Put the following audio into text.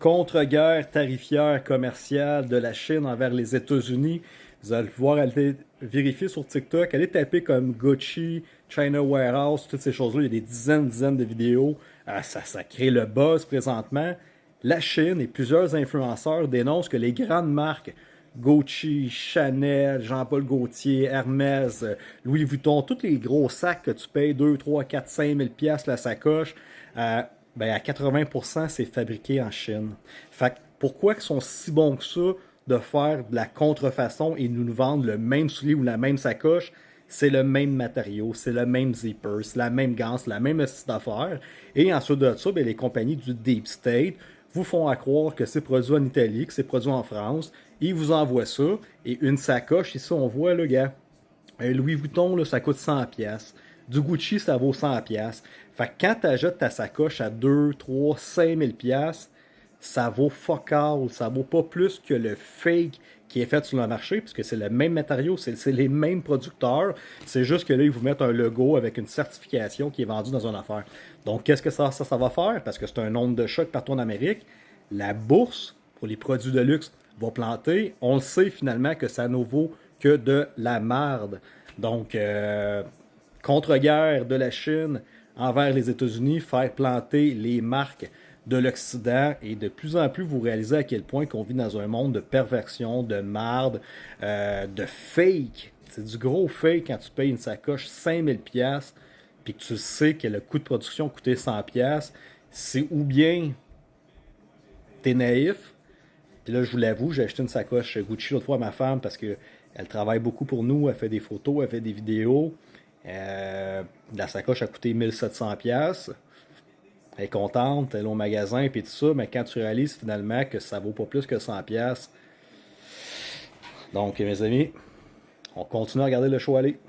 contre-guerre tarifaire commerciale de la Chine envers les États-Unis. Vous allez pouvoir aller vérifier sur TikTok, allez taper comme Gucci, China Warehouse, toutes ces choses-là. Il y a des dizaines de vidéos. Ça crée le buzz présentement. La Chine et plusieurs influenceurs dénoncent que les grandes marques Gucci, Chanel, Jean-Paul Gaultier, Hermès, Louis Vuitton, tous les gros sacs que tu payes 2, 3, 4, 5 000 piastres la sacoche, ben à 80% c'est fabriqué en Chine. Fait que pourquoi ils sont si bons que ça de faire de la contrefaçon et nous vendre le même soulier ou la même sacoche? C'est le même matériau, c'est le même zipper, c'est la même ganse, la même style d'affaires. Et ensuite de ça, ben, les compagnies du Deep State vous font à croire que c'est produit en Italie, que c'est produit en France. Ils vous envoient ça. Et une sacoche, ici on voit, le gars, un Louis Vuitton, là, ça coûte 100 pièces. Du Gucci, ça vaut 100 pièces. Fait que quand tu achètes ta sacoche à 2, 3, 5 000 pièces, ça vaut fuck all. Ça vaut pas plus que le fake qui est fait sur le marché, puisque c'est le même matériau, c'est les mêmes producteurs. C'est juste que là, ils vous mettent un logo avec une certification qui est vendue dans une affaire. Donc, qu'est-ce que ça va faire? Parce que c'est un nombre de choc partout en Amérique. La bourse, pour les produits de luxe, va planter. On le sait finalement que ça ne vaut que de la marde. Donc, contre-guerre de la Chine envers les États-Unis, faire planter les marques de l'Occident et de plus en plus vous réalisez à quel point qu'on vit dans un monde de perversion, de marde, de fake. C'est du gros fake quand tu payes une sacoche 5000 pièces puis que tu sais que le coût de production coûtait 100 pièces, c'est ou bien t'es naïf. Puis là, je vous l'avoue, j'ai acheté une sacoche Gucci l'autre fois à ma femme parce que elle travaille beaucoup pour nous, elle fait des photos, elle fait des vidéos. La sacoche a coûté 1700 pièces. Elle est contente, elle est au magasin et tout ça, mais quand tu réalises finalement que ça vaut pas plus que 100 pièces. Donc mes amis, on continue à regarder le show aller.